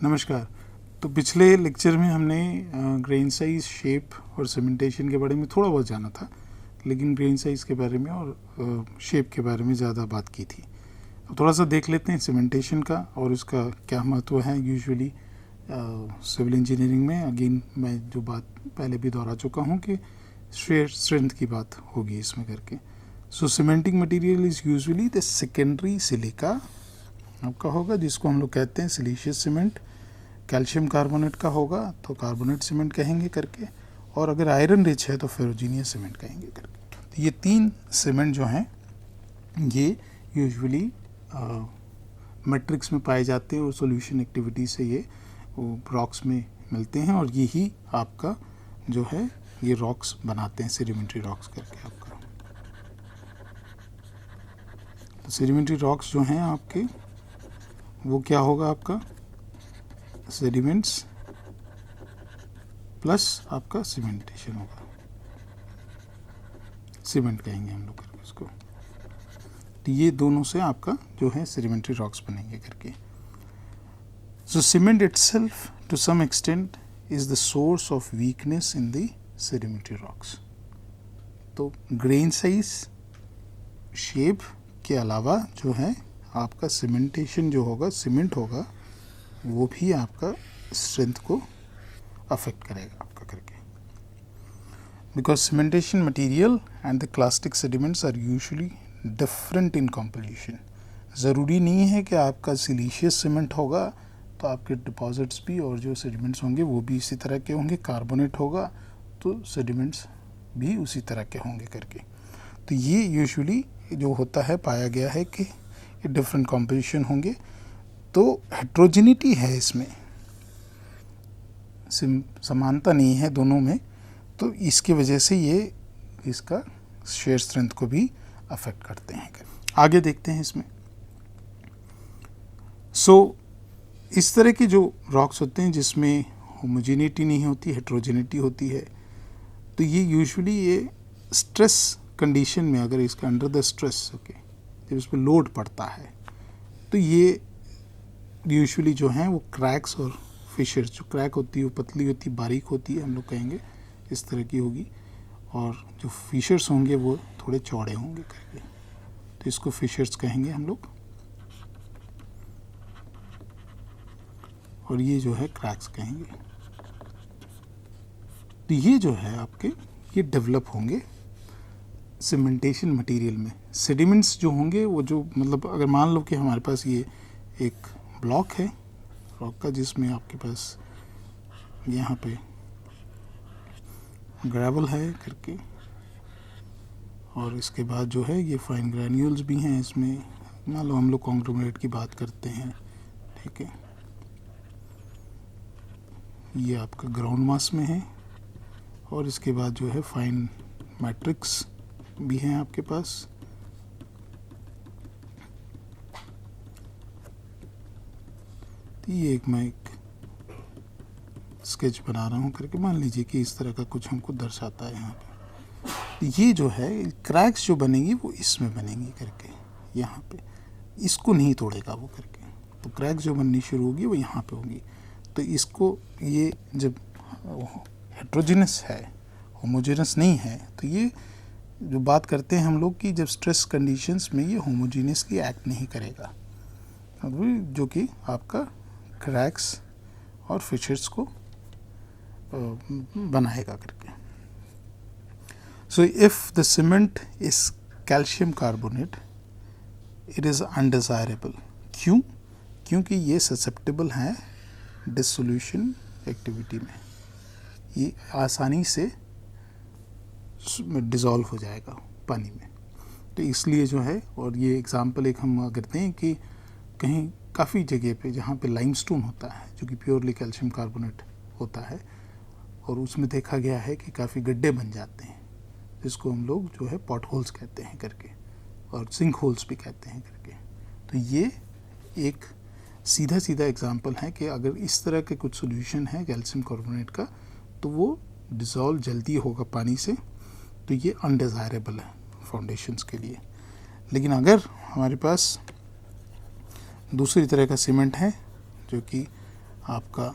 नमस्कार। तो पिछले लेक्चर में हमने ग्रेन साइज, शेप और सीमेंटेशन के बारे में थोड़ा बहुत जाना था, लेकिन ग्रेन साइज के बारे में और शेप के बारे में ज़्यादा बात की थी। अब थोड़ा सा देख लेते हैं सीमेंटेशन का और उसका क्या महत्व है यूजुअली सिविल इंजीनियरिंग में। अगेन मैं जो बात पहले भी दोहरा चुका हूँ कि शेयर स्ट्रेंथ की बात होगी इसमें करके। So cementing material is usually the secondary silica आपका होगा, जिसको हम लोग कहते हैं सिलीशियस सीमेंट। कैल्शियम कार्बोनेट का होगा तो कार्बोनेट सीमेंट कहेंगे करके, और अगर आयरन रिच है तो फेरोजीनियस सीमेंट कहेंगे करके। तो ये तीन सीमेंट जो हैं ये यूजुअली मैट्रिक्स में पाए जाते हैं और सॉल्यूशन एक्टिविटी से ये रॉक्स में मिलते हैं, और यही आपका जो है ये रॉक्स बनाते हैं, सेडिमेंट्री रॉक्स करके आपका। तो सेडिमेंट्री रॉक्स जो हैं आपके वो क्या होगा आपका, सेडिमेंट्स प्लस आपका सीमेंटेशन होगा, सीमेंट कहेंगे हम लोग करके उसको। तो ये दोनों से आपका जो है सेडिमेंट्री रॉक्स बनेंगे करके। So cement itself to some extent is the source of weakness in the sedimentary rocks. तो ग्रेन साइज, शेप के अलावा जो है आपका सीमेंटेशन जो होगा, सीमेंट होगा, वो भी आपका स्ट्रेंथ को अफेक्ट करेगा आपका करके। Because cementation material and the clastic sediments are usually different in composition. ज़रूरी नहीं है कि आपका सिलीशियस सीमेंट होगा तो आपके डिपॉजिट्स भी और जो सेडिमेंट्स होंगे वो भी इसी तरह के होंगे। कार्बोनेट होगा तो सेडिमेंट्स भी उसी तरह के होंगे करके। तो ये यूजुअली जो होता है पाया गया है कि ये डिफरेंट कॉम्पोजिशन होंगे। तो हेट्रोजिनिटी है इसमें, समानता नहीं है दोनों में, तो इसकी वजह से ये इसका शेयर स्ट्रेंथ को भी अफेक्ट करते हैं। आगे देखते हैं इसमें। इस तरह के जो रॉक्स होते हैं जिसमें होमोजेनिटी नहीं होती, हेट्रोजिनिटी होती है, तो ये यूजुअली ये स्ट्रेस कंडीशन में, अगर इसका अंडर द स्ट्रेस जब इस पर लोड पड़ता है तो ये यूजुअली जो हैं वो क्रैक्स और फिशर्स, जो क्रैक होती है वो पतली होती है, बारीक होती है, हम लोग कहेंगे इस तरह की होगी, और जो फिशर्स होंगे वो थोड़े चौड़े होंगे करके, तो इसको फिशर्स कहेंगे हम लोग। और ये जो है क्रैक्स कहेंगे। तो ये जो है आपके ये डेवलप होंगे सीमेंटेशन मटेरियल में। सेडिमेंट्स जो होंगे वो जो मतलब अगर मान लो कि हमारे पास ये एक ब्लॉक है रॉक का, जिसमें आपके पास यहाँ पे ग्रेवल है करके, और इसके बाद जो है ये फाइन ग्रैन्यूल्स भी हैं इसमें। मान लो हम लोग कॉन्ग्लोमरेट की बात करते हैं, ठीक है, ये आपका ग्राउंड मास में है, और इसके बाद जो है फाइन मैट्रिक्स भी हैं आपके पास। ये मैं एक स्केच बना रहा हूँ करके, मान लीजिए कि इस तरह का कुछ हमको दर्शाता है यहाँ पे। ये जो है क्रैक्स जो बनेंगी वो इसमें बनेंगी करके, यहाँ पे इसको नहीं तोड़ेगा वो करके। तो क्रैक्स जो बननी शुरू होगी वो यहाँ पे होगी। तो इसको ये जब हेट्रोजिनस है, होमोजेनस नहीं है, तो ये जो बात करते हैं हम लोग कि जब स्ट्रेस कंडीशंस में ये होमोजीनियसली एक्ट नहीं करेगा, जो कि आपका क्रैक्स और फिशर्स को बनाएगा करके। So if the cement is calcium carbonate it is undesirable. क्यों? क्योंकि ये ससेप्टेबल हैं डिसोल्यूशन एक्टिविटी में, ये आसानी से डिज़ोल्व हो जाएगा पानी में। तो इसलिए जो है, और ये एग्जांपल एक हम अगर दें कि कहीं काफ़ी जगह पे जहाँ पे लाइमस्टोन होता है जो कि प्योरली कैल्शियम कार्बोनेट होता है, और उसमें देखा गया है कि काफ़ी गड्ढे बन जाते हैं, जिसको हम लोग जो है पॉट होल्स कहते हैं करके, और सिंक होल्स भी कहते हैं करके। तो ये एक सीधा सीधा एग्जांपल है कि अगर इस तरह के कुछ सोल्यूशन है कैल्शियम कार्बोनेट का, तो वो डिज़ोल्व जल्दी होगा पानी से, तो ये अनडिज़ायरेबल है फाउंडेशंस के लिए। लेकिन अगर हमारे पास दूसरी तरह का सीमेंट है जो कि आपका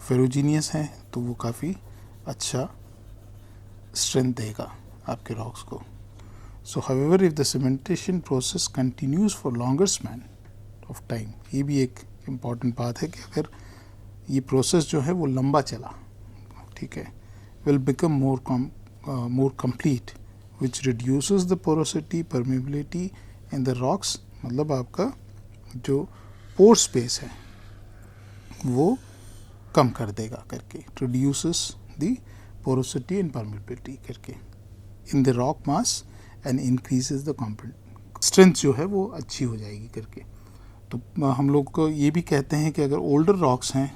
फेरोजीनियस है तो वो काफ़ी अच्छा स्ट्रेंथ देगा आपके रॉक्स को. सो however if the cementation process continues for longer span of time, ये भी एक इम्पॉर्टेंट बात है कि अगर ये प्रोसेस जो है वो लंबा चला, ठीक है, will become more complete which reduces the porosity permeability in the rocks. मतलब आपका जो पोर स्पेस है वो कम कर देगा करके, reduces the porosity and permeability करके in the rock mass and increases the component strength जो है वो अच्छी हो जाएगी करके. तो हम लोग को ये भी कहते हैं कि अगर ओल्डर रॉक्स हैं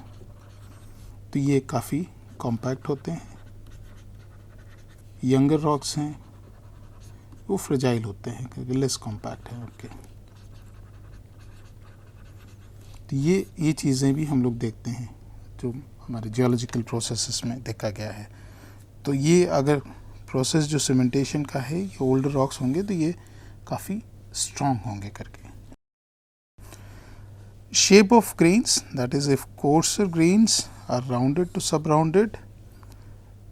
तो ये काफ़ी कॉम्पैक्ट होते हैं, यंगर रॉक्स हैं वो फ्रेजाइल होते हैं क्योंकि लेस कॉम्पैक्ट है. ओके, तो ये चीज़ें भी हम लोग देखते हैं जो हमारे जियोलॉजिकल प्रोसेसेस में देखा गया है. तो ये अगर प्रोसेस जो सीमेंटेशन का है ये ओल्डर रॉक्स होंगे तो ये काफ़ी स्ट्रॉन्ग होंगे करके. Shape of grains, that is if coarser grains are rounded to sub rounded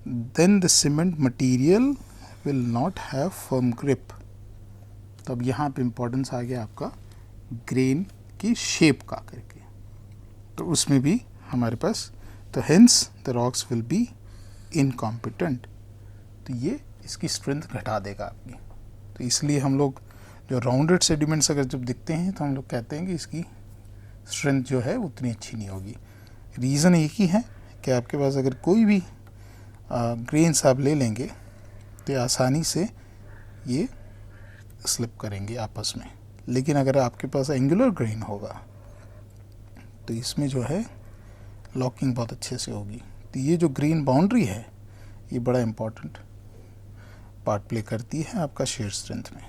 then the cement material will not have firm grip. तो अब यहाँ पे इम्पोर्टेंस आ गया आपका ग्रेन की शेप का करके. तो उसमें भी हमारे पास तो hence the rocks will be incompetent. तो ये इसकी स्ट्रेंथ घटा देगा आपकी. तो इसलिए हम लोग जो राउंडेड सेडिमेंट्स अगर जब दिखते हैं तो हम लोग कहते हैं कि इसकी स्ट्रेंथ जो है उतनी अच्छी नहीं होगी. रीज़न एक ही है कि आपके पास अगर कोई भी ग्रेन्स आप ले लेंगे तो आसानी से ये स्लिप करेंगे आपस में. लेकिन अगर आपके पास एंगुलर ग्रेन होगा तो इसमें जो है लॉकिंग बहुत अच्छे से होगी. तो ये जो ग्रेन बाउंड्री है ये बड़ा इम्पोर्टेंट पार्ट प्ले करती है आपका शेयर स्ट्रेंथ में.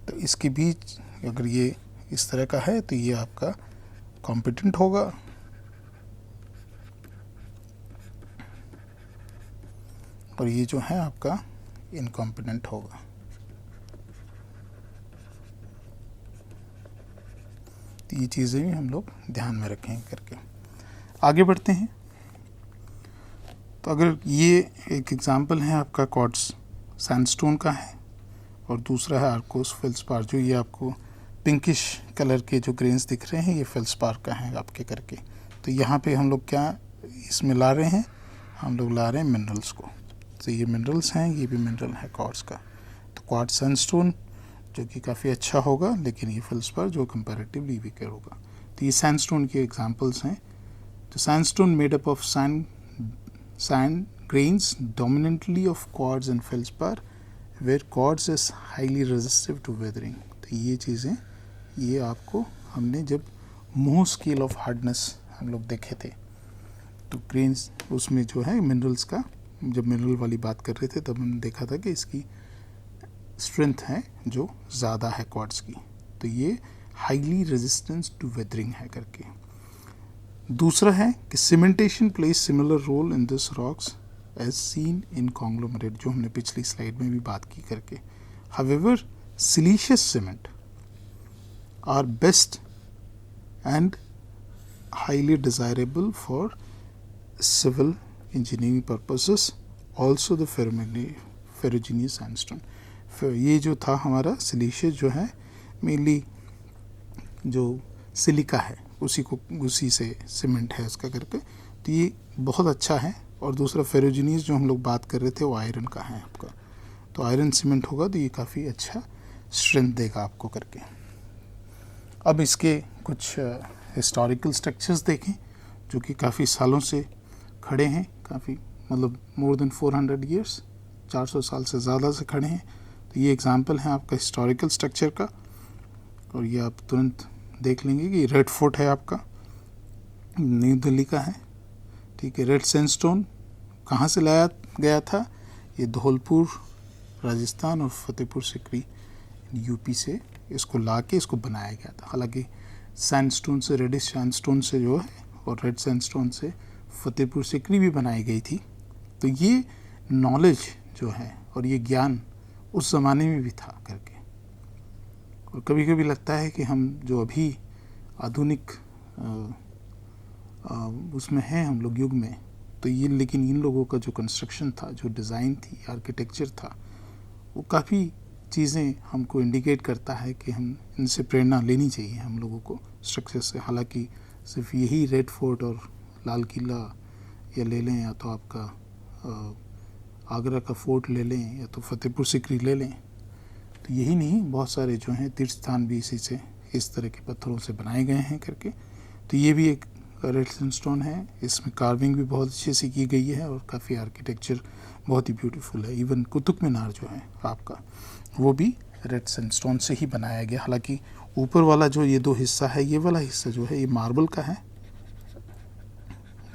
तो इसके बीच अगर ये इस तरह का है तो ये आपका कॉम्पिटेंट होगा, और ये जो है आपका इनकॉम्पिटेंट होगा. तो ये चीज़ें भी हम लोग ध्यान में रखें करके. आगे बढ़ते हैं. तो अगर ये एक एग्जांपल है आपका क्वार्ट्ज सैंडस्टोन का है और दूसरा है आर्कोस फेल्सपार. जो ये आपको पिंकिश कलर के जो ग्रेन्स दिख रहे हैं ये फेल्सपार का है आपके करके. तो यहाँ पे हम लोग क्या इसमें ला रहे हैं, हम लोग ला रहे हैं मिनरल्स को. तो ये मिनरल्स हैं, ये भी मिनरल है क्वार्ट्ज का. तो क्वार्ट्ज सैंडस्टोन जो कि काफ़ी अच्छा होगा, लेकिन ये फेल्सपार जो कंपैरेटिवली वीकर होगा. तो ये सैंडस्टोन के एग्जांपल्स हैं. तो sandstone made up of sand grains dominantly of quartz and feldspar where quartz is highly resistive to weathering. तो ये चीज़ें ये आपको हमने जब मोह स्केल ऑफ हार्डनेस हम लोग देखे थे तो ग्रेन्स उसमें जो है मिनरल्स का, जब मिनरल वाली बात कर रहे थे तब हमने देखा था कि इसकी स्ट्रेंथ है जो ज़्यादा है क्वार्ट्ज की. तो ये हाईली रेजिस्टेंस टू वेदरिंग है करके. दूसरा है कि cementation plays similar role in this rocks as seen in conglomerate, जो हमने पिछली स्लाइड में भी बात की करके. However siliceous cement are best and highly desirable for civil engineering purposes. Also the ferruginous sandstone. ये जो था हमारा सिलिशियस जो है मेनली जो सिलिका है उसी से सीमेंट है उसका करके. तो ये बहुत अच्छा है. और दूसरा फेरोजीनियस जो हम लोग बात कर रहे थे वो आयरन का है आपका. तो आयरन सीमेंट होगा तो ये काफ़ी अच्छा स्ट्रेंथ देगा आपको करके. अब इसके कुछ हिस्टोरिकल स्ट्रक्चर्स देखें जो कि काफ़ी सालों से खड़े हैं, काफ़ी मतलब मोर देन 400 ईयर्स, 400 साल से ज़्यादा से खड़े हैं. तो ये एग्जांपल है आपका हिस्टोरिकल स्ट्रक्चर का. और ये आप तुरंत देख लेंगे कि रेड फोर्ट है आपका, न्यू दिल्ली का है. ठीक है. रेड सैंडस्टोन कहाँ से लाया गया था, ये धौलपुर राजस्थान और फतेहपुर सिकरी यूपी से इसको ला के इसको बनाया गया था. हालांकि सैंडस्टोन से, रेडिश सैंडस्टोन से जो है और रेड सैंडस्टोन से फतेहपुर सिकरी भी बनाई गई थी. तो ये नॉलेज जो है और ये ज्ञान उस ज़माने में भी था करके. और कभी कभी लगता है कि हम जो अभी आधुनिक उसमें हैं हम लोग युग में, तो ये लेकिन इन लोगों का जो कंस्ट्रक्शन था, जो डिज़ाइन थी, आर्किटेक्चर था, वो काफ़ी चीज़ें हमको इंडिकेट करता है कि हम इनसे प्रेरणा लेनी चाहिए हम लोगों को स्ट्रक्चर से। हालांकि सिर्फ यही रेड फोर्ट और लाल किला या ले लें, या तो आपका आगरा का फोर्ट ले लें, या तो फतेहपुर सिकरी ले लें, तो यही नहीं, बहुत सारे जो हैं तीर्थ स्थान भी इसी से, इस तरह के पत्थरों से बनाए गए हैं करके। तो ये भी एक रेड सैंडस्टोन है, इसमें कार्विंग भी बहुत अच्छे से की गई है और काफ़ी आर्किटेक्चर बहुत ही ब्यूटीफुल है। इवन कुतुब मीनार जो है आपका, वो भी रेड सैंडस्टोन से ही बनाया गया। हालांकि ऊपर वाला जो ये दो हिस्सा है, ये वाला हिस्सा जो है ये मार्बल का है।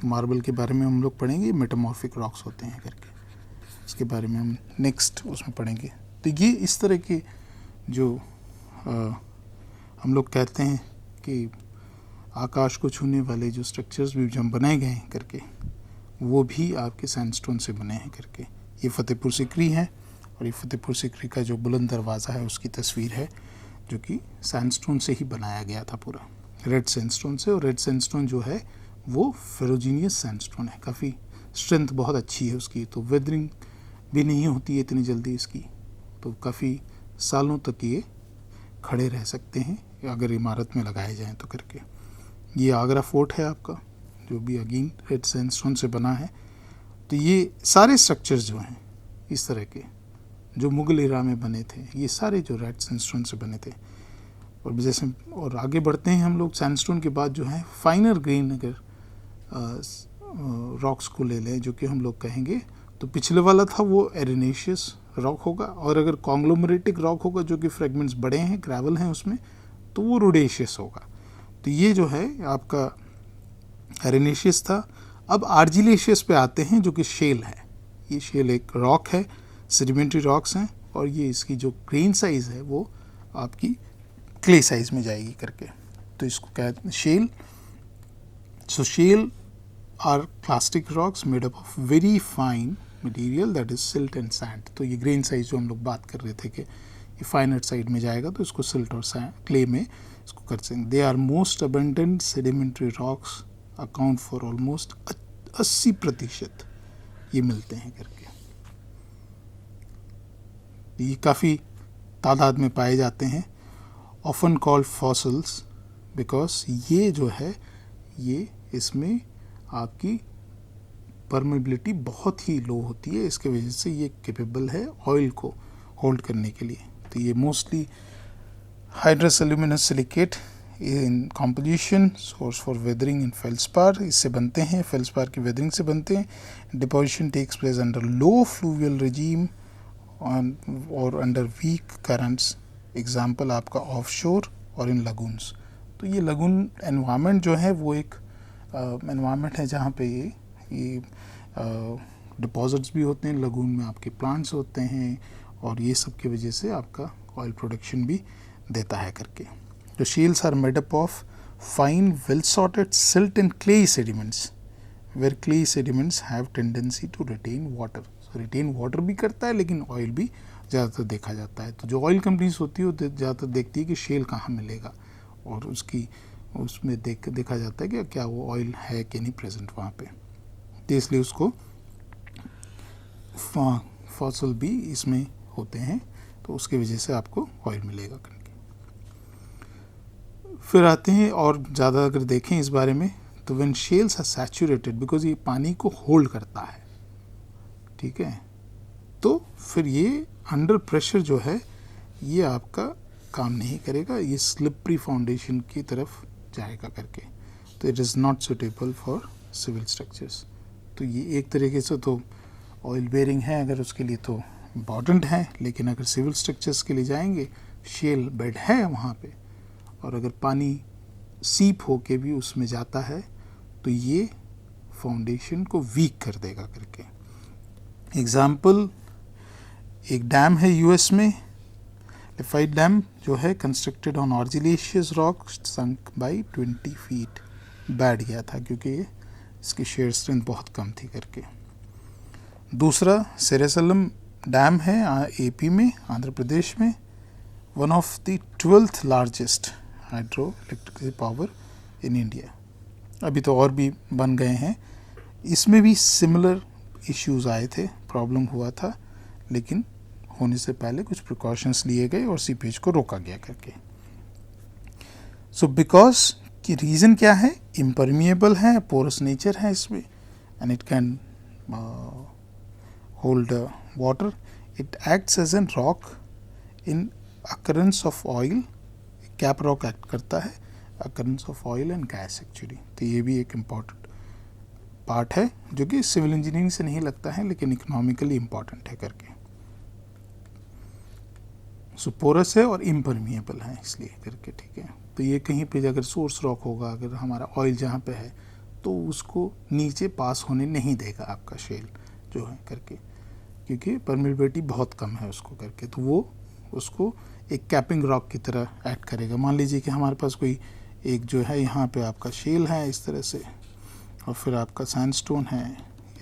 मार्बल के बारे में हम लोग पढ़ेंगे, मेटामॉर्फिक रॉक्स होते हैं करके, इसके बारे में हम नेक्स्ट उसमें पढ़ेंगे। तो ये इस तरह के जो हम लोग कहते हैं कि आकाश को छूने वाले जो स्ट्रक्चर्स भी जो बनाए गए हैं करके, वो भी आपके सैंडस्टोन से बने हैं करके। ये फतेहपुर सिकरी है, और ये फतेहपुर सिकरी का जो बुलंद दरवाज़ा है उसकी तस्वीर है, जो कि सैंडस्टोन से ही बनाया गया था पूरा, रेड सैंडस्टोन से। और रेड सैंडस्टोन जो है वो फेरोजीनियस सैंडस्टोन है, काफ़ी स्ट्रेंथ बहुत अच्छी है उसकी, तो वेदरिंग भी नहीं होती है इतनी जल्दी इसकी, तो काफ़ी सालों तक ये खड़े रह सकते हैं अगर इमारत में लगाए जाएं तो करके। ये आगरा फोर्ट है आपका, जो भी अगेन रेड सैंडस्टोन से बना है। तो ये सारे स्ट्रक्चर्स जो हैं इस तरह के, जो मुगल इरा में बने थे, ये सारे जो रेड सैंडस्टोन से बने थे। और जैसे और आगे बढ़ते हैं हम लोग, सैंडस्टोन के बाद जो है फाइनर ग्रेन अगर रॉक्स को ले लें, जो कि हम लोग कहेंगे, तो पिछले वाला था वो एरेनेशियस रॉक होगा, और अगर कॉन्ग्लोमरेटिक रॉक होगा जो कि फ्रेगमेंट्स बड़े हैं, ग्रेवल हैं उसमें, तो वो रोडेशियस होगा। तो ये जो है आपका एरेनेशियस था। अब आर्जिलेशियस पे आते हैं, जो कि शेल है। ये शेल एक रॉक है, सेडिमेंट्री रॉक्स हैं, और ये इसकी जो ग्रेन साइज है वो आपकी क्ले साइज में जाएगी करके, तो इसको कहते हैं shale. So shale are clastic rocks made up of very fine material that is silt and sand. तो ये ग्रेन साइज जो हम लोग बात कर रहे थे कि ये फाइनर साइड में जाएगा, तो इसको सिल्ट और क्ले में इसको कर सकते हैं। They are most abundant sedimentary rocks, account for almost 80% ये मिलते हैं करके। ये काफ़ी तादाद में पाए जाते हैं, ऑफन कॉल्ड फॉसिल्स, बिकॉज ये जो है ये इसमें आपकी परमेबिलिटी बहुत ही लो होती है, इसके वजह से ये कैपेबल है ऑयल को होल्ड करने के लिए। तो ये mostly hydrous aluminous silicate in composition, source for weathering in feldspar, इससे बनते हैं, फेल्सपार की वेदरिंग से बनते हैं। Deposition takes place under low fluvial regime और अंडर वीक करंट्स, एग्जाम्पल आपका ऑफ शोर और इन लगून्स। तो ये लगून एनवायरनमेंट जो है वो एक एनवायरनमेंट है जहाँ पे ये डिपॉजिट्स भी होते हैं, लगून में आपके प्लांट्स होते हैं, और ये सब की वजह से आपका ऑयल प्रोडक्शन भी देता है करके। तो shales are made up of fine well sorted silt and clay sediments, where clay sediments have tendency to retain water. Retain water भी करता है, लेकिन ऑयल भी ज़्यादातर देखा जाता है। तो जो ऑयल कंपनीज होती है वो ज़्यादातर देखती है कि शेल कहाँ मिलेगा, और उसमें देखा जाता है कि क्या वो ऑयल है कि नहीं प्रेजेंट वहाँ पे, तो इसलिए उसको फॉसिल भी इसमें होते हैं, तो उसकी वजह से आपको ऑयल मिलेगा करके। फिर आते हैं और ज़्यादा अगर देखें इस बारे में, तो when shales are saturated, because ये पानी को होल्ड करता है, ठीक है, तो फिर ये अंडर प्रेशर जो है ये आपका काम नहीं करेगा, ये स्लिपरी फाउंडेशन की तरफ जाएगा करके, तो it is not suitable for civil structures. तो ये एक तरीके से तो ऑयल बेयरिंग है अगर उसके लिए तो इम्पॉर्टेंट है, लेकिन अगर सिविल स्ट्रक्चर्स के लिए जाएंगे, शेल बेड है वहाँ पे, और अगर पानी सीप होके भी उसमें जाता है तो ये फाउंडेशन को वीक कर देगा करके। एग्जाम्पल, एक डैम है यूएस में, लिफाइट डैम, जो है constructed on argillaceous rock, sunk by 20 feet, बैठ गया था क्योंकि इसकी शेयर स्ट्रेंथ बहुत कम थी करके। दूसरा सेरेसलम डैम है एपी में, आंध्र प्रदेश में, one of the 12th largest hydro electric power in India. अभी तो और भी बन गए हैं। इसमें भी सिमिलर इश्यूज आए थे, प्रॉब्लम हुआ था, लेकिन होने से पहले कुछ प्रिकॉशंस लिए गए और सीपेज को रोका गया करके। सो बिकॉज कि रीज़न क्या है, इम्परमिएबल है, पोरस नेचर है इसमें, and it can hold water, it acts as an rock in occurrence of oil, cap rock act करता है occurrence of oil and gas actually. तो ये भी एक इम्पॉर्टेंट पार्ट है जो कि सिविल इंजीनियरिंग से नहीं लगता है लेकिन इकोनॉमिकली इम्पॉर्टेंट है करके। सो पोरस है और इम्परमिएबल है इसलिए करके, ठीक है। तो ये कहीं पे अगर सोर्स रॉक होगा, अगर हमारा ऑयल जहाँ पे है तो उसको नीचे पास होने नहीं देगा आपका शेल जो है करके, क्योंकि परमिएबिलिटी बहुत कम है उसको करके, तो वो उसको एक कैपिंग रॉक की तरह एक्ट करेगा। मान लीजिए कि हमारे पास कोई एक जो है यहाँ पे आपका शेल है इस तरह से, और फिर आपका सैंडस्टोन है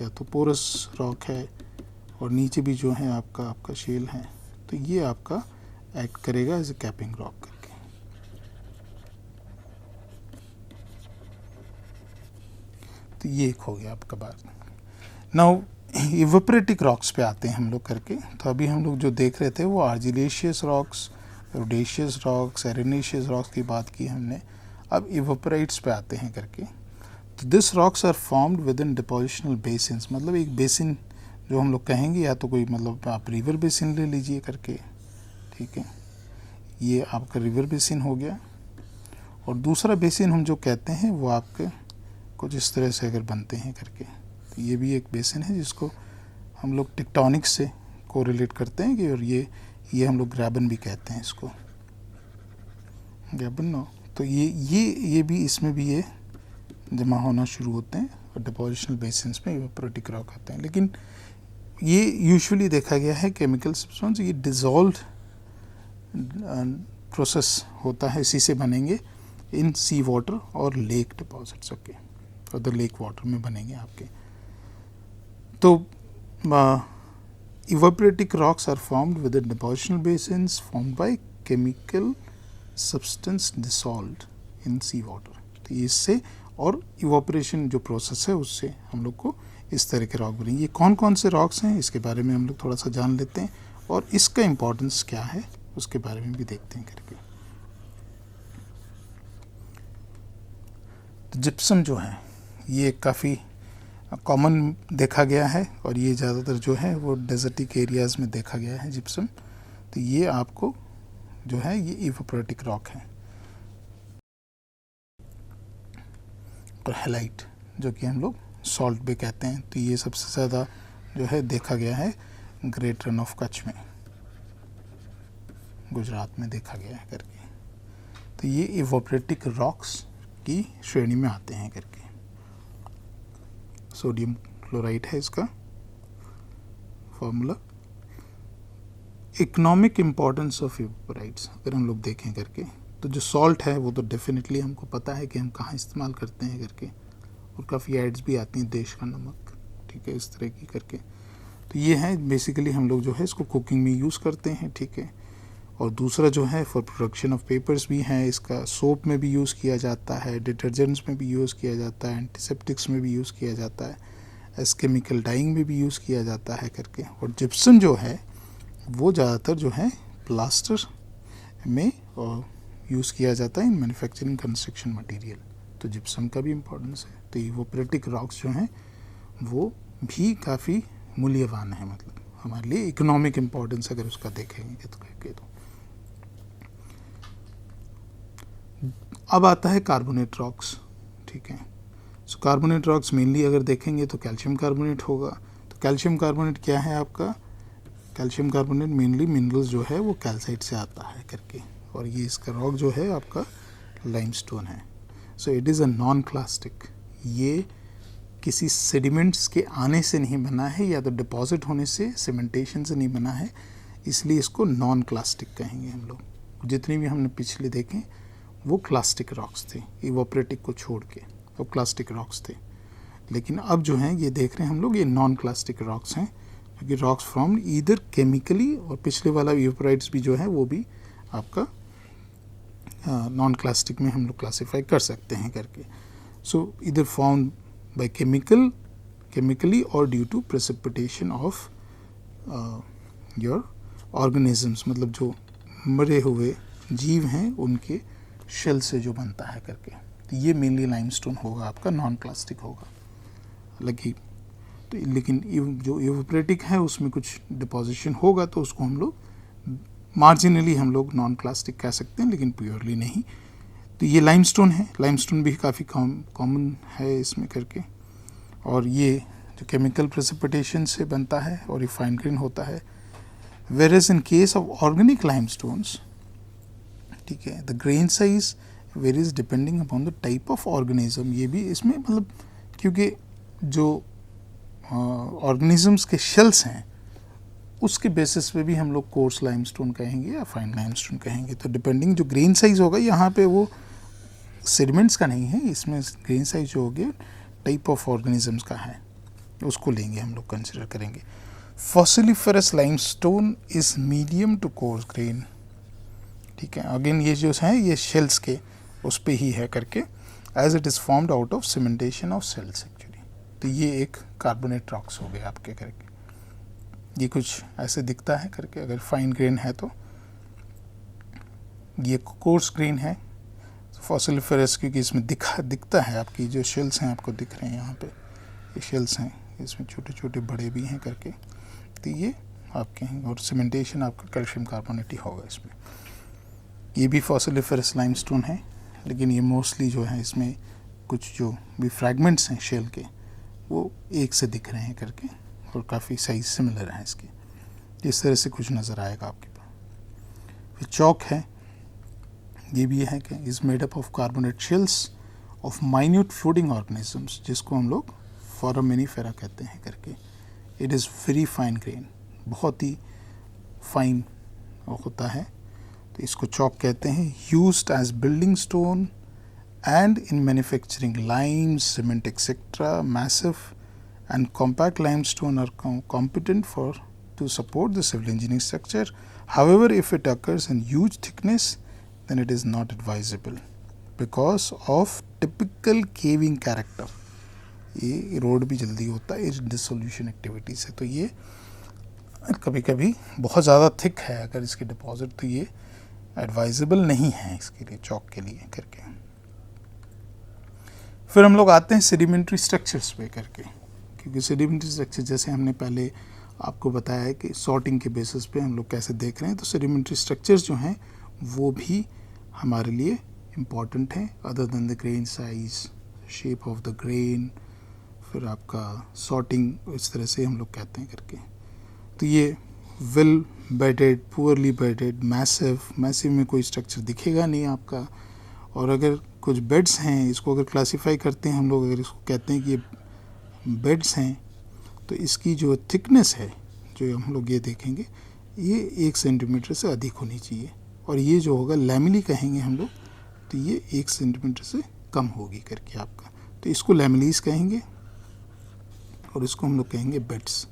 या तो पोरस रॉक है, और नीचे भी जो है आपका शेल है, तो ये आपका एक्ट करेगा एज ए कैपिंग रॉक करके। तो ये एक हो गया आपका बात। नाउ इवेपोरेटिक रॉक्स पे आते हैं हम लोग करके। तो अभी हम लोग जो देख रहे थे वो आर्जिलेशियस रॉक्स, रोडेशियस रॉक्स, एरेनेशियस रॉक्स की बात की हमने। अब इवेपोरेट्स पे आते हैं करके। तो this rocks are formed within depositional basins, मतलब एक बेसिन जो हम लोग कहेंगे, या तो कोई मतलब आप रिवर बेसिन ले लीजिए करके, ठीक है, ये आपका रिवर बेसिन हो गया। और दूसरा बेसिन हम जो कहते हैं वो आपके कुछ इस तरह से अगर बनते हैं करके, तो ये भी एक बेसिन है जिसको हम लोग टेक्टोनिक्स से कोरिलेट करते हैं कि, और ये हम लोग ग्रैबन भी कहते हैं इसको, ग्रैबन नो। तो ये भी, इसमें भी ये जमा होना शुरू होते हैं और डिपोजिशनल बेसिन्स में इवेपोरेटिक रॉक आते हैं। लेकिन ये यूजुअली देखा गया है केमिकल सब्सटेंस, ये डिज़ोल्व्ड प्रोसेस होता है, इसी से बनेंगे इन सी वाटर और लेक डिपॉजिट्स, ओके, और द लेक वाटर में बनेंगे आपके। तो evaporitic rocks are formed within depositional basins formed by chemical substance dissolved in sea water. तो इससे और इवेपोरेशन जो प्रोसेस है उससे हम लोग को इस तरह के रॉक बनेंगे। ये कौन कौन से रॉक्स हैं इसके बारे में हम लोग थोड़ा सा जान लेते हैं, और इसका इम्पोर्टेंस क्या है उसके बारे में भी देखते हैं करके। तो जिप्सम जो है ये काफ़ी कॉमन देखा गया है, और ये ज़्यादातर जो है वो डेजर्टिक एरियाज़ में देखा गया है जिप्सम। तो ये आपको जो है ये इवेपोरेटिक रॉक है। और हैलाइट जो कि हम लोग सॉल्ट भी कहते हैं, तो ये सबसे ज़्यादा जो है देखा गया है ग्रेट रन ऑफ कच्छ में, गुजरात में देखा गया है करके। तो ये इवेपोरेटिक रॉक्स की श्रेणी में आते हैं करके। सोडियम क्लोराइड है इसका फॉर्मूला। इकोनॉमिक इम्पोर्टेंस ऑफ इवेपोराइट्स अगर हम लोग देखें करके, तो जो सॉल्ट है वो तो डेफिनेटली हमको पता है कि हम कहाँ इस्तेमाल करते हैं करके, और काफ़ी एड्स भी आती हैं देश का नमक, ठीक है, इस तरह की करके। तो ये है बेसिकली हम लोग जो है इसको कुकिंग में यूज़ करते हैं, ठीक है। और दूसरा जो है फॉर प्रोडक्शन ऑफ पेपर्स भी हैं, इसका सोप में भी यूज़ किया जाता है, डिटर्जेंट्स में भी यूज़ किया जाता है, एंटीसेप्टिक्स में भी यूज़ किया जाता है, एस केमिकल डाइंग में भी यूज़ किया जाता है करके। और जिप्सम जो है वो ज़्यादातर जो है प्लास्टर में यूज़ किया जाता है इन मैन्युफैक्चरिंग कंस्ट्रक्शन मटेरियल। तो जिप्सम का भी इम्पोर्टेंस है। तो इवेपोरेटिक रॉक्स जो हैं वो भी काफ़ी मूल्यवान है, मतलब हमारे लिए इकोनॉमिक इम्पोर्टेंस अगर उसका देखेंगे तो। अब आता है कार्बोनेट रॉक्स, ठीक है। सो कार्बोनेट रॉक्स मेनली अगर देखेंगे तो कैल्शियम कार्बोनेट होगा। तो कैल्शियम कार्बोनेट क्या है आपका, कैल्शियम कार्बोनेट मेनली मिनरल्स जो है वो कैल्साइट से आता है करके, और ये इसका रॉक जो है आपका लाइमस्टोन है। So it is a non clastic, ये किसी सेडिमेंट्स के आने से नहीं बना है या तो डिपॉजिट होने से, सीमेंटेशन से नहीं बना है, इसलिए इसको नॉन क्लास्टिक कहेंगे हम लोग। जितनी भी हमने पिछले देखे वो क्लास्टिक रॉक्स थे, इवेपोरेटिक को छोड़ के वो क्लास्टिक रॉक्स थे। लेकिन अब जो हैं ये देख रहे हैं हम लोग ये नॉन क्लास्टिक रॉक्स हैं, क्योंकि रॉक्स फॉर्म ईदर केमिकली, और पिछले वाला इवेपोराइट्स भी जो है वो भी आपका नॉन क्लास्टिक में हम लोग क्लासीफाई कर सकते हैं करके। So either formed by chemically or due to precipitation of your organisms, मतलब जो मरे हुए जीव हैं उनके शेल से जो बनता है करके। तो ये मेनली लाइमस्टोन होगा आपका, नॉन क्लास्टिक होगा। हालांकि तो लेकिन जो इवेपोरेटिक है उसमें कुछ डिपोजिशन होगा, तो उसको हम लोग मार्जिनली हम लोग नॉन क्लास्टिक कह सकते हैं, लेकिन प्योरली नहीं। तो ये लाइमस्टोन है, लाइमस्टोन भी काफ़ी कॉमन है इसमें करके। और ये जो केमिकल प्रेसिपिटेशन से बनता है और ये फाइन ग्रेन होता है। Where in case of organic limestones, ठीक है, the grain size varies depending upon the type of organism. ये भी इसमें मतलब क्योंकि जो ऑर्गेनिजम्स के शेल्स हैं उसके बेसिस पे भी हम लोग कोर्स लाइमस्टोन कहेंगे या फाइन लाइमस्टोन कहेंगे। तो डिपेंडिंग जो ग्रेन साइज होगा, यहाँ पे वो सेडिमेंट्स का नहीं है, इसमें ग्रेन साइज जो होगी टाइप ऑफ ऑर्गेनिजम्स का है, उसको लेंगे हम लोग, कंसिडर करेंगे। Fossiliferous limestone is medium to coarse grain, ठीक है। अगेन ये जो है ये शेल्स के उस पे ही है करके, as it is formed out of cementation of shells actually. तो ये एक कार्बोनेट रॉक्स हो गए आपके करके। ये कुछ ऐसे दिखता है करके, अगर फाइन ग्रेन है तो। ये कोर्स ग्रेन है फॉसिलिफरस, क्योंकि इसमें दिखता है आपकी जो शेल्स हैं आपको दिख रहे हैं यहाँ पे, ये शेल्स हैं, इसमें छोटे छोटे बड़े भी हैं करके। तो ये आपके हैं, और सीमेंटेशन आपका कैल्शियम कार्बोनेट ही होगा इसमें। ये भी फॉसिलिफरस लाइमस्टोन है, लेकिन ये मोस्टली जो है इसमें कुछ जो भी फ्रैगमेंट्स हैं शेल के वो एक से दिख रहे हैं करके, और काफ़ी साइज सिमिलर है इसके। इस तरह से कुछ नज़र आएगा आपके पास। फिर चौक है, ये भी है कि is made up of carbonate shells of minute floating organisms, जिसको हम लोग फोरामिनीफेरा कहते हैं करके। It is very fine grain, बहुत ही फाइन होता है, तो इसको चौक कहते हैं। Used as building stone and in manufacturing lime, cement etcetera. Massive and compact limestone are competent to support the civil engineering structure. However, if it occurs in huge thickness, then it is not advisable because of typical caving character. ये road भी जल्दी होता है इस dissolution activity से। तो ये कभी कभी बहुत ज़्यादा थिक है अगर इसकी डिपॉजिट, तो ये एडवाइजेबल नहीं है इसके लिए, चौक के लिए करके। फिर हम लोग आते हैं सेडिमेंट्री स्ट्रक्चर्स पे करके, क्योंकि सेडिमेंट्री स्ट्रक्चर जैसे हमने पहले आपको बताया है कि सॉर्टिंग के बेसिस पे हम लोग कैसे देख रहे हैं, तो सेडिमेंट्री स्ट्रक्चर्स जो हैं वो भी हमारे लिए इम्पॉर्टेंट हैं। Other than the grain size, shape of the grain, फिर आपका सॉर्टिंग, इस तरह से हम लोग कहते हैं करके। तो ये well bedded, poorly bedded, massive में कोई स्ट्रक्चर दिखेगा नहीं आपका। और अगर कुछ बेड्स हैं, इसको अगर क्लासीफाई करते हैं हम लोग, अगर इसको कहते हैं कि ये बेड्स हैं, तो इसकी जो थिकनेस है, जो हम लोग ये देखेंगे, ये 1 सेंटीमीटर से अधिक होनी चाहिए। और ये जो होगा लैमिली कहेंगे हम लोग, तो ये 1 सेंटीमीटर से कम होगी करके आपका। तो इसको लैमिलीज कहेंगे और इसको हम लोग कहेंगे बेड्स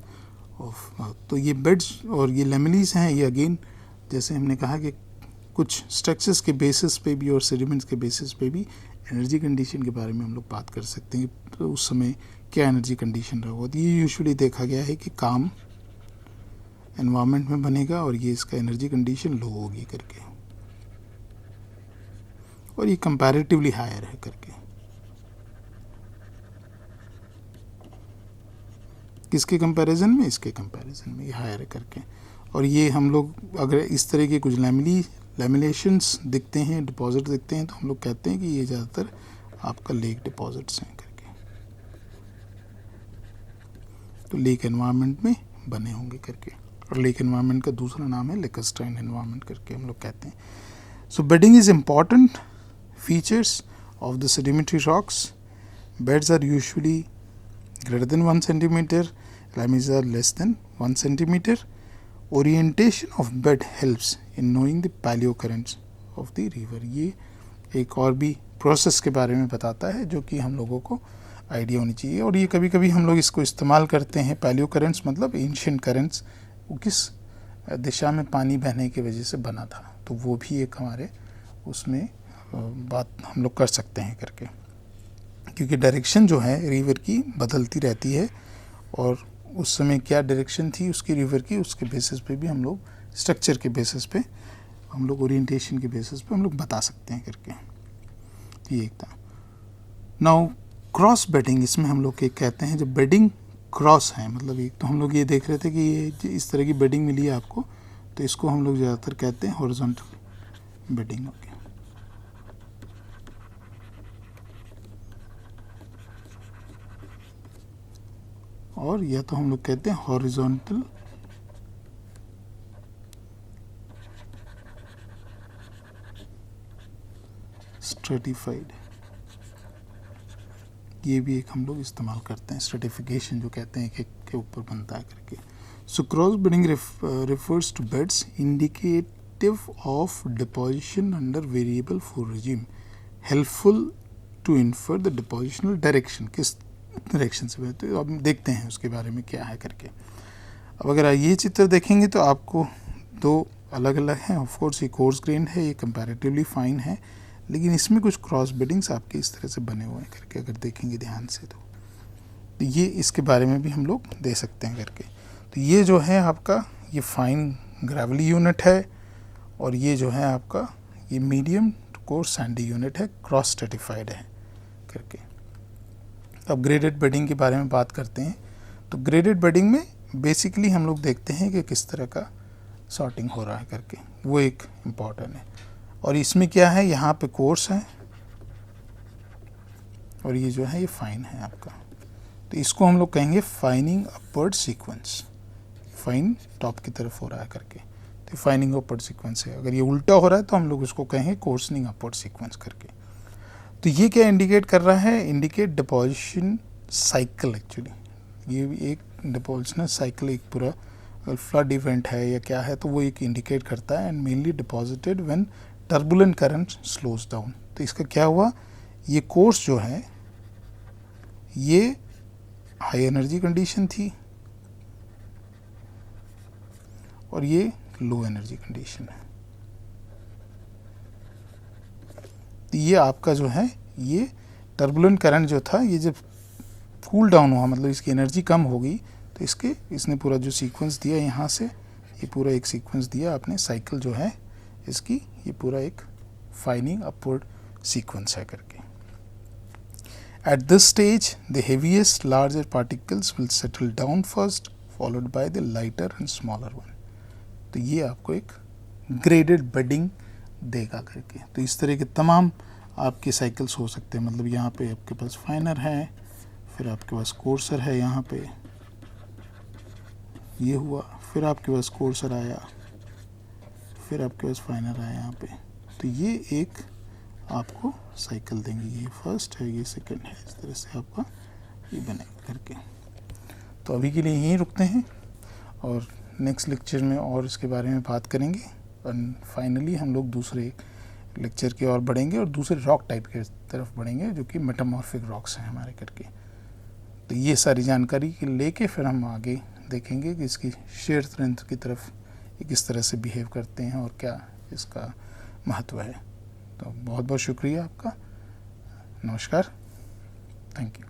ऑफ। तो ये बेड्स और ये लैमिलीज हैं, ये अगेन जैसे हमने कहा कि कुछ स्ट्रक्चर्स के बेसिस पे भी और सेडिमेंट्स के बेसिस पे भी एनर्जी कंडीशन के बारे में हम लोग बात कर सकते हैं, तो उस समय क्या एनर्जी कंडीशन रहा होगा। तो ये यूजुअली देखा गया है कि काम एनवायरनमेंट में बनेगा और ये इसका एनर्जी कंडीशन लो होगी करके, और ये कंपैरेटिवली हायर है करके। किसके कंपैरिजन में? इसके कंपैरिजन में ये हायर है करके। और ये हम लोग अगर इस तरह के कुछ लैमिनेशंस दिखते हैं, डिपॉजिट दिखते हैं, तो हम लोग कहते हैं कि ये ज़्यादातर आपका लेक डिपॉजिट्स हैं करके, तो लेक एनवायरनमेंट में बने होंगे करके। और लेक एनवायरनमेंट का दूसरा नाम है लेकस्ट्राइन एनवायरनमेंट करके हम लोग कहते हैं। So bedding is important features of the sedimentary rocks. Beds are usually greater than 1 centimeter, limes are less than 1 centimeter. Orientation of bed helps in knowing the paleo currents of the river. ये एक और भी process के बारे में बताता है जो कि हम लोगों को आइडिया होनी चाहिए। और ये कभी कभी हम लोग इसको इस्तेमाल करते हैं, पैलियो करेंट्स मतलब एंशिएंट करेंट्स, वो किस दिशा में पानी बहने की वजह से बना था, तो वो भी एक हमारे उसमें बात हम लोग कर सकते हैं करके, क्योंकि डायरेक्शन जो है रिवर की बदलती रहती है, और उस समय क्या डायरेक्शन थी उसकी रिवर की, उसके बेसिस पे भी हम लोग स्ट्रक्चर के बेसिस पे हम लोग ओरिएंटेशन के बेसिस पे हम लोग बता सकते हैं करके। ये एक था। नाउ क्रॉस बेडिंग, इसमें हम लोग क्या कहते हैं, जब बेडिंग क्रॉस है, मतलब एक तो हम लोग ये देख रहे थे कि ये इस तरह की बेडिंग मिली है आपको, तो इसको हम लोग ज़्यादातर कहते हैं हॉरिजॉन्टल बेडिंग। ओके, और या तो हम लोग कहते हैं हॉरिजॉन्टल स्ट्रेटिफाइड, ये भी एक हम लोग इस्तेमाल करते हैं, स्ट्रेटिफिकेशन जो कहते हैं, एक के ऊपर बनता है करके। So cross bedding refers to beds indicative of deposition under variable flow regime, helpful to infer the depositional direction, किस डायरेक्शन से बहते हैं। अब देखते हैं उसके बारे में क्या है करके। अब अगर ये चित्र देखेंगे तो आपको दो अलग अलग हैं। ऑफकोर्स ये कोर्स ग्रेन्ड है, ये कंपैरेटिवली फाइन है, लेकिन इसमें कुछ क्रॉस बेडिंग्स आपके इस तरह से बने हुए हैं करके, अगर देखेंगे ध्यान से तो ये इसके बारे में भी हम लोग दे सकते हैं करके। तो ये जो है आपका ये फाइन ग्रेवली यूनिट है, और ये जो है आपका ये medium to coarse sandy unit है, क्रॉस स्ट्रेटिफाइड है करके। अब ग्रेडेड बेडिंग के बारे में बात करते हैं। तो ग्रेडेड बेडिंग में बेसिकली हम लोग देखते हैं कि किस तरह का सॉर्टिंग हो रहा है करके, वो एक इम्पॉर्टेंट है। और इसमें क्या है, यहाँ पे कोर्स है और ये जो है ये फाइन है आपका। तो इसको हम लोग कहेंगे fining upward sequence, fine top की तरफ हो रहा है करके, तो फाइनिंग अपवर्ड सीक्वेंस है। अगर ये उल्टा हो रहा है तो हम लोग उसको कहेंगे कोर्सनिंग अपवर्ड सीक्वेंस करके। तो ये क्या इंडिकेट कर रहा है, इंडिकेट डिपोजिशन साइकिल। एक्चुअली ये एक डिपोजिशनल साइकिल, एक पूरा फ्लड इवेंट है या क्या है, तो वो एक इंडिकेट करता है। And mainly deposited when turbulent current slows down. तो इसका क्या हुआ, ये कोर्स जो है ये हाई एनर्जी कंडीशन थी और ये लो एनर्जी कंडीशन है। तो ये आपका जो है ये टर्बुलेंट करंट जो था, ये जब कूल डाउन हुआ, मतलब इसकी एनर्जी कम हो गई, तो इसने पूरा जो सीक्वेंस दिया यहाँ से, ये पूरा एक सीक्वेंस दिया आपने, साइकिल जो है इसकी, ये पूरा एक फाइनिंग अपवर्ड सीक्वेंस है करके। At this stage the heaviest larger particles will settle down first, followed by the lighter and smaller one. तो ये आपको एक ग्रेडेड बेडिंग देगा करके। तो इस तरह के तमाम आपके साइकिल्स हो सकते हैं, मतलब यहाँ पे आपके पास फाइनर है, फिर आपके पास कोर्सर है, यहाँ पे ये हुआ, फिर आपके पास कोर्सर आया, फिर आपके पास फाइनर आया यहाँ पे। तो ये एक आपको साइकिल देंगे, ये फर्स्ट है, ये सेकंड है, इस तरह से आपका ये बनेगा करके। तो अभी के लिए यहीं रुकते हैं और नेक्स्ट लेक्चर में और इसके बारे में बात करेंगे। और फाइनली हम लोग दूसरे लेक्चर की ओर बढ़ेंगे और दूसरे रॉक टाइप के तरफ बढ़ेंगे, जो कि मेटामॉर्फिक रॉक्स हैं हमारे करके। तो ये सारी जानकारी लेके फिर हम आगे देखेंगे कि इसकी शेयर स्ट्रेंथ की तरफ ये किस तरह से बिहेव करते हैं और क्या इसका महत्व है। तो बहुत बहुत शुक्रिया आपका, नमस्कार, थैंक यू।